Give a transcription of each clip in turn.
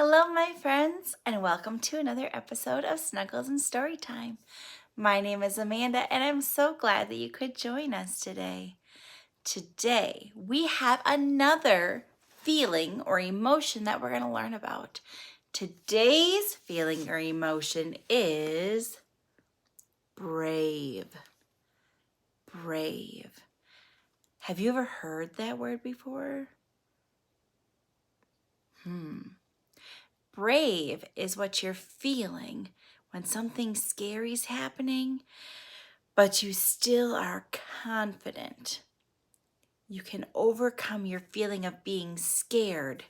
Hello, my friends, and welcome to another episode of Snuggles and Storytime. My name is Amanda, and I'm so glad that you could join us today. Today, we have another feeling or emotion that we're going to learn about. Today's feeling or emotion is brave. Brave. Have you ever heard that word before? Brave is what you're feeling when something scary is happening, but you still are confident. You can overcome your feeling of being scared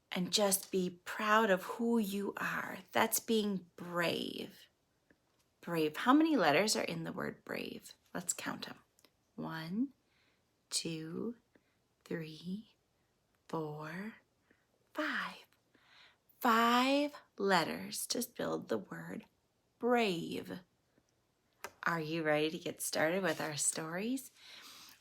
and just be proud of who you are. That's being brave. Brave. How many letters are in the word brave? Let's count them. 1, 2, 3, 4, 5. 5 letters to build the word brave. Are you ready to get started with our stories?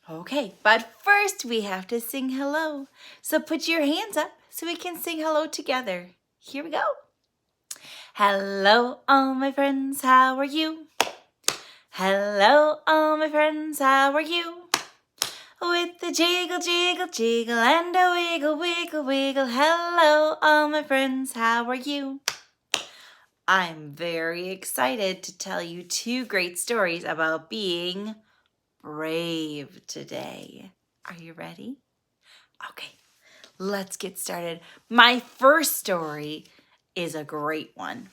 Okay, but first we have to sing hello. So put your hands up so we can sing hello together. Here we go. Hello, all my friends, how are you? Hello, all my friends, how are you? With the jiggle, jiggle, jiggle, and a wiggle, wiggle, wiggle. Hello, all my friends, how are you? I'm very excited to tell you 2 great stories about being brave today. Are you ready? Okay, let's get started. My first story is a great one.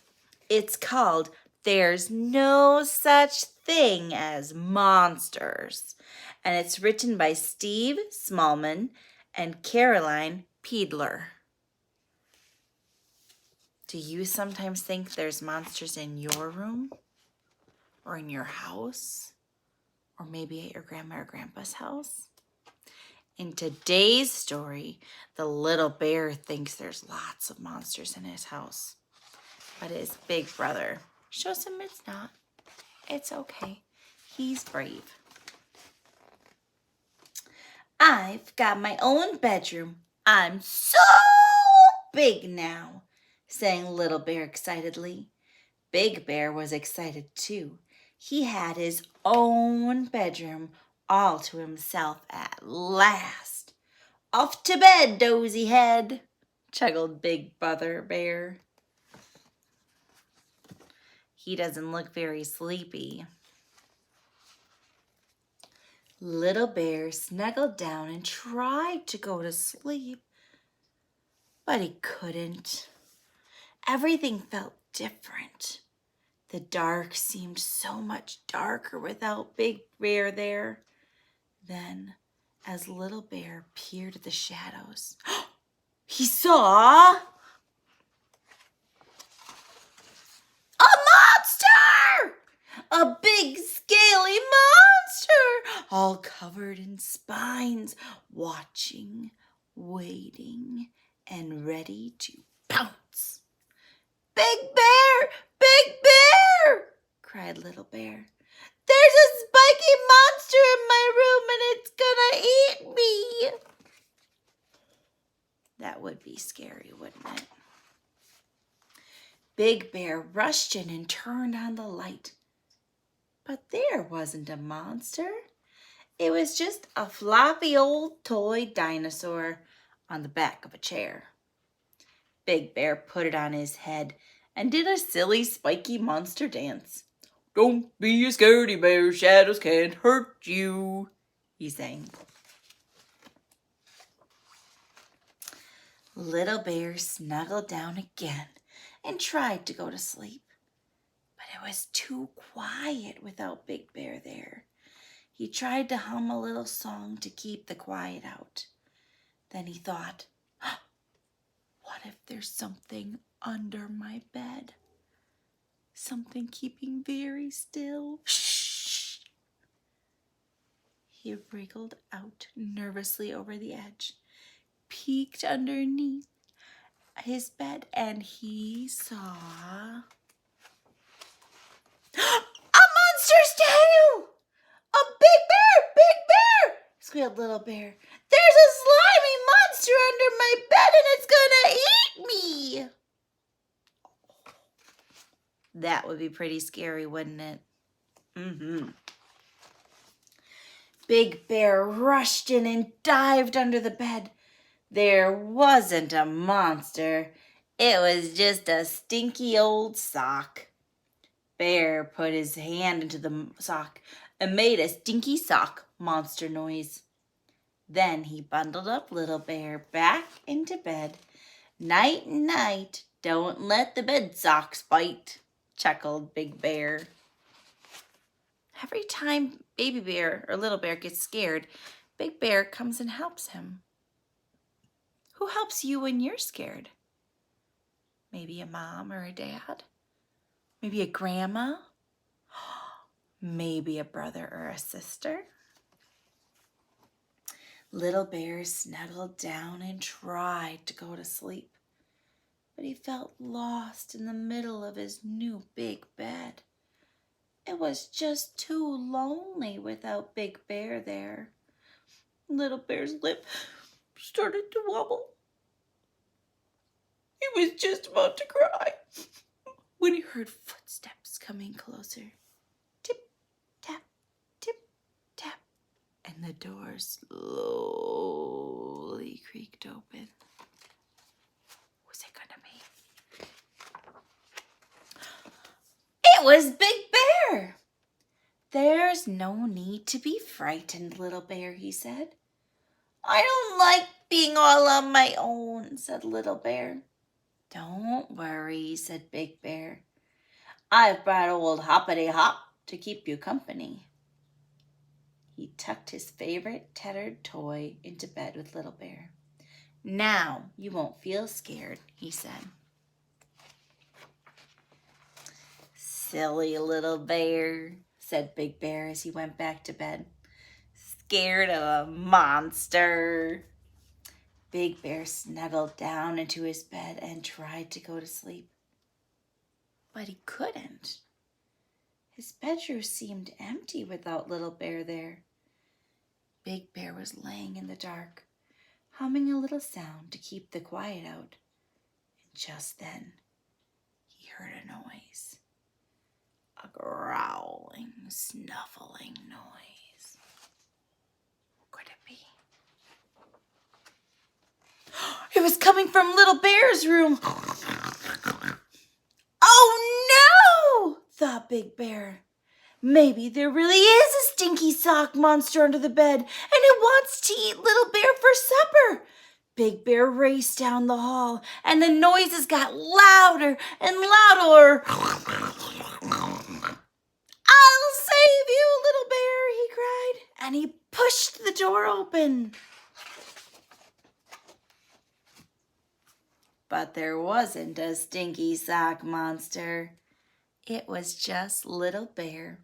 It's called There's No Such Thing as Monsters, and it's written by Steve Smallman and Caroline Pedler. Do you sometimes think there's monsters in your room or in your house or maybe at your grandma or grandpa's house? In today's story, the little bear thinks there's lots of monsters in his house, but his big brother shows him it's not. It's okay. He's brave. I've got my own bedroom. I'm so big now, sang Little Bear excitedly. Big Bear was excited too. He had his own bedroom all to himself at last. Off to bed, dozy head, chuckled Big Brother Bear. He doesn't look very sleepy. Little Bear snuggled down and tried to go to sleep, but he couldn't. Everything felt different. The dark seemed so much darker without Big Bear there. Then, as Little Bear peered at the shadows, he saw a monster! A big scaly monster, all covered in spines, watching, waiting, and ready to pounce. Big Bear! Big Bear! Cried Little Bear. There's a spiky monster in my room and it's gonna eat me. That would be scary, wouldn't it? Big Bear rushed in and turned on the light. But there wasn't a monster. It was just a floppy old toy dinosaur on the back of a chair. Big Bear put it on his head and did a silly spiky monster dance. Don't be a scaredy bear, shadows can't hurt you, he sang. Little Bear snuggled down again and tried to go to sleep. But it was too quiet without Big Bear there. He tried to hum a little song to keep the quiet out. Then he thought, what if there's something under my bed? Something keeping very still. Shh! He wriggled out nervously over the edge, peeked underneath his bed, and he saw a monster's tail! A big bear, squealed Little Bear. There's a slimy monster under my bed and it's gonna eat That would be pretty scary, wouldn't it? Mm-hmm. Big Bear rushed in and dived under the bed. There wasn't a monster. It was just a stinky old sock. Bear put his hand into the sock and made a stinky sock monster noise. Then he bundled up Little Bear back into bed. Night, night, don't let the bed socks bite, chuckled Big Bear. Every time Baby Bear or Little Bear gets scared, Big Bear comes and helps him. Who helps you when you're scared? Maybe a mom or a dad? Maybe a grandma? Maybe a brother or a sister? Little Bear snuggled down and tried to go to sleep, but he felt lost in the middle of his new big bed. It was just too lonely without Big Bear there. Little Bear's lip started to wobble. He was just about to cry when he heard footsteps coming closer. Tip, tap, tip, tap, and the door slowly creaked open. Was it gonna be? It was Big Bear! There's no need to be frightened, Little Bear, he said. I don't like being all on my own, said Little Bear. Don't worry, said Big Bear. I've brought old Hoppity Hop to keep you company. He tucked his favorite tethered toy into bed with Little Bear. Now you won't feel scared, he said. Silly Little Bear, said Big Bear as he went back to bed. Scared of a monster. Big Bear snuggled down into his bed and tried to go to sleep. But he couldn't. His bedroom seemed empty without Little Bear there. Big Bear was laying in the dark, humming a little sound to keep the quiet out. And just then, he heard a noise. A growling, snuffling noise. What could it be? It was coming from Little Bear's room. Oh no, thought Big Bear. Maybe there really is a stinky sock monster under the bed and it wants to eat Little Bear for supper. Big Bear raced down the hall and the noises got louder and louder. I'll save you, Little Bear, he cried, and he pushed the door open. But there wasn't a stinky sock monster. It was just Little Bear,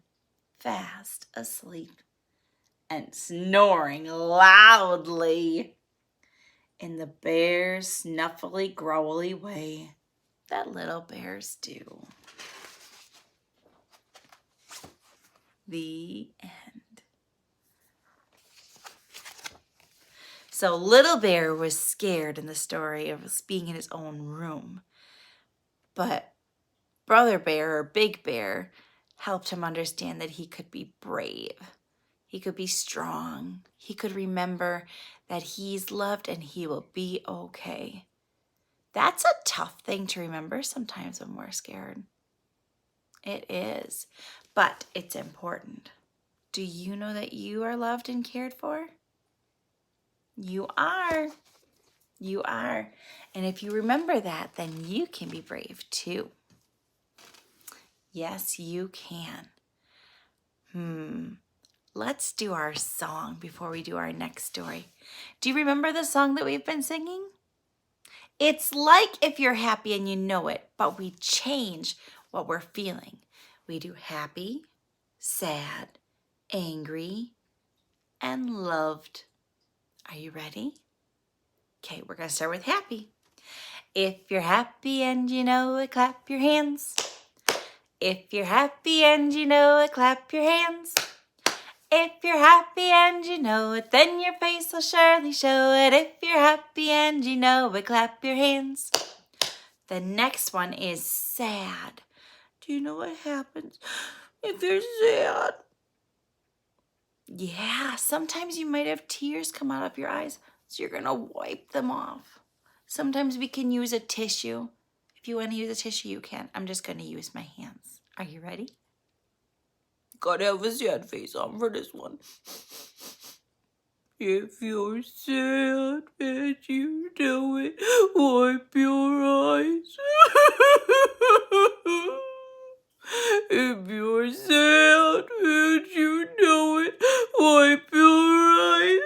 fast asleep and snoring loudly in the bear's snuffly, growly way that little bears do. The end. So Little Bear was scared in the story of being in his own room. But Brother Bear or Big Bear helped him understand that he could be brave. He could be strong. He could remember that he's loved and he will be okay. That's a tough thing to remember sometimes when we're scared. It is, but it's important. Do you know that you are loved and cared for? You are. You are. And if you remember that, then you can be brave too. Yes, you can. Let's do our song before we do our next story. Do you remember the song that we've been singing? It's like If You're Happy and You Know It, but we change what we're feeling. We do happy, sad, angry, and loved. Are you ready? Okay, we're going to start with happy. If you're happy and you know it, clap your hands. If you're happy and you know it, clap your hands. If you're happy and you know it, then your face will surely show it. If you're happy and you know it, clap your hands. The next one is sad. Do you know what happens if you're sad? Yeah, sometimes you might have tears come out of your eyes, so you're gonna wipe them off. Sometimes we can use a tissue. If you want to use a tissue, you can. I'm just gonna use my hands. Are you ready? Gotta have a sad face on for this one. If you're sad and you know it, wipe your eyes. If you're sad and you know it, wipe your eyes.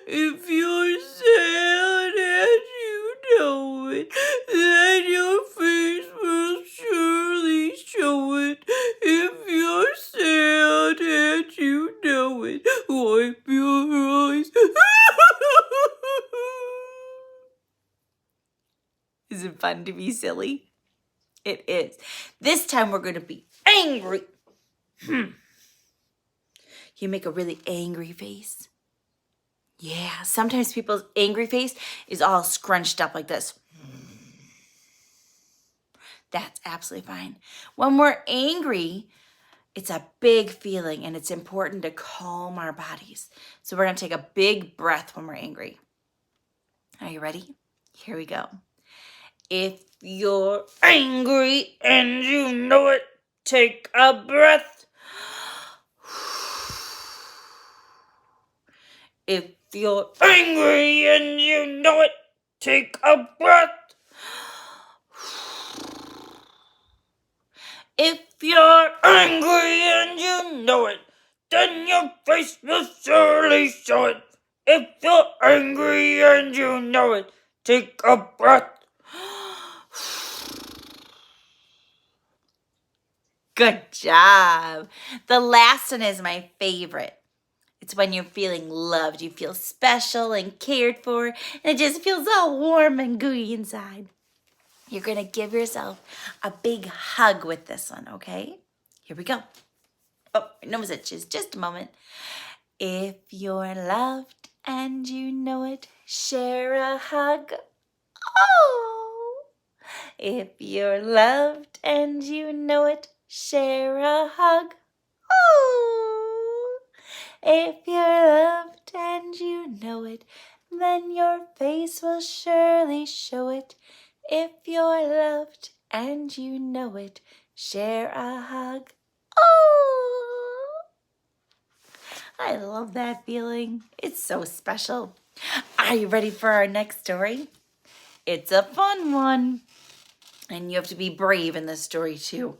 If you're sad and you know it, then your face will surely show it. If you're sad and you know it, wipe your eyes. Is it fun to be silly? It is. This time we're going to be angry. You make a really angry face. Yeah, sometimes people's angry face is all scrunched up like this. That's absolutely fine. When we're angry, it's a big feeling and it's important to calm our bodies. So we're going to take a big breath when we're angry. Are you ready? Here we go. If you're angry and you know it, take a breath. If you're angry and you know it, take a breath. If you're angry and you know it, then your face will surely show it. If you're angry and you know it, take a breath. Good job. The last one is my favorite. It's when you're feeling loved. You feel special and cared for, and it just feels all warm and gooey inside. You're going to give yourself a big hug with this one, okay? Here we go. Oh, my nose itches. Just a moment. If you're loved and you know it, share a hug. Oh! If you're loved and you know it, share a hug. Oh! If you're loved and you know it, then your face will surely show it. If you're loved and you know it, share a hug. Oh! I love that feeling. It's so special. Are you ready for our next story? It's a fun one. And you have to be brave in this story too.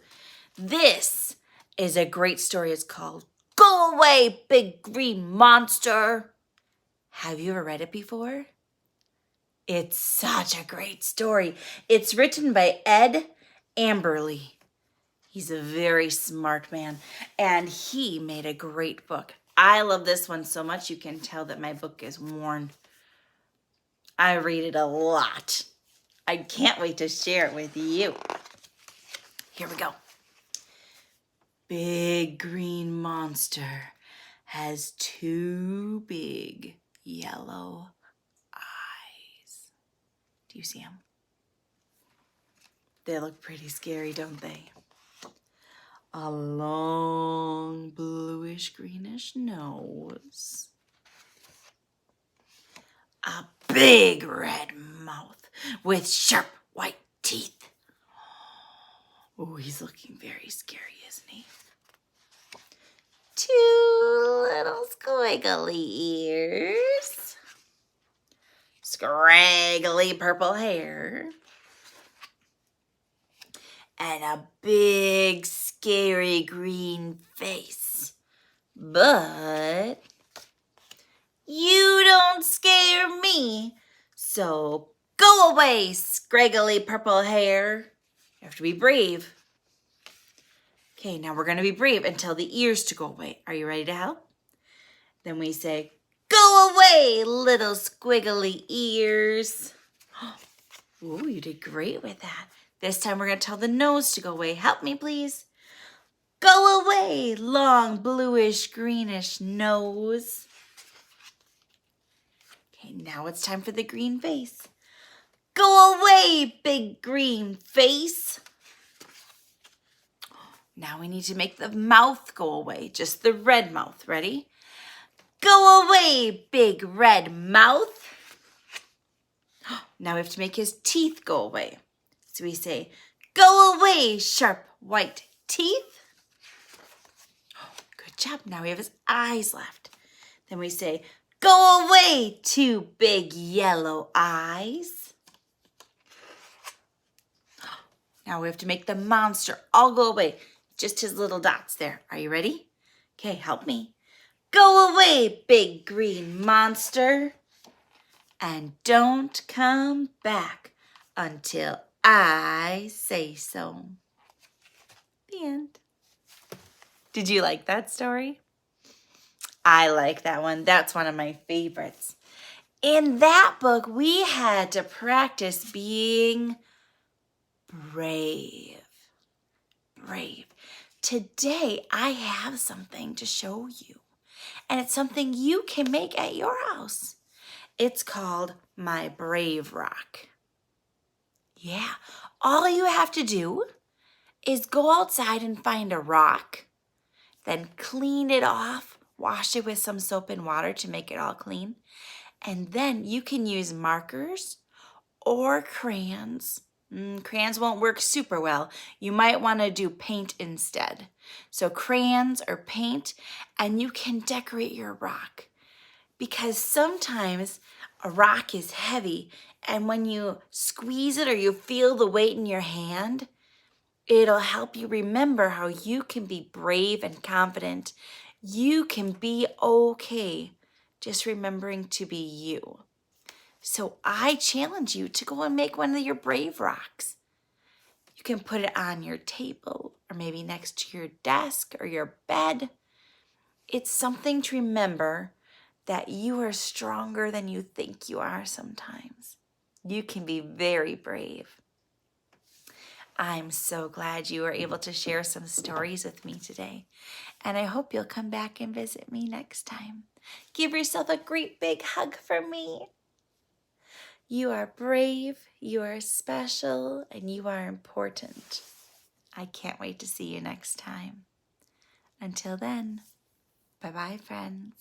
This is a great story. It's called Go Away, Big Green Monster. Have you ever read it before? It's such a great story. It's written by Ed Emberley. He's a very smart man, and he made a great book. I love this one so much you can tell that my book is worn. I read it a lot. I can't wait to share it with you. Here we go. Big Green Monster has two big yellow eyes. Do you see them? They look pretty scary, don't they? A long bluish greenish nose. A big red mouth with sharp white teeth. Oh, he's looking very scary, isn't he? Two little squiggly ears. Scraggly purple hair. And a big, scary green face. But you don't scare me. So go away, scraggly purple hair. You have to be brave. Okay, now we're going to be brave and tell the ears to go away. Are you ready to help? Then we say, go away, little squiggly ears. Ooh, you did great with that. This time we're going to tell the nose to go away. Help me, please. Go away, long bluish greenish nose. Okay, now it's time for the green face. Go away, big green face. Now we need to make the mouth go away, just the red mouth. Ready? Go away, big red mouth. Now we have to make his teeth go away. So we say, go away, sharp white teeth. Good job. Now we have his eyes left. Then we say, go away, two big yellow eyes. Now we have to make the monster all go away. Just his little dots there. Are you ready? Okay, help me. Go away, big green monster. And don't come back until I say so. The end. Did you like that story? I like that one. That's one of my favorites. In that book, we had to practice being brave. Brave. Today, I have something to show you. And it's something you can make at your house. It's called my Brave Rock. Yeah, all you have to do is go outside and find a rock, then clean it off, wash it with some soap and water to make it all clean, and then you can use markers or crayons. Crayons won't work super well. You might want to do paint instead. So crayons or paint, and you can decorate your rock. Because sometimes a rock is heavy, and when you squeeze it or you feel the weight in your hand, it'll help you remember how you can be brave and confident. You can be okay, just remembering to be you. So I challenge you to go and make one of your brave rocks. You can put it on your table or maybe next to your desk or your bed. It's something to remember that you are stronger than you think you are sometimes. You can be very brave. I'm so glad you were able to share some stories with me today. And I hope you'll come back and visit me next time. Give yourself a great big hug from me. You are brave, you are special, and you are important. I can't wait to see you next time. Until then, bye-bye, friends.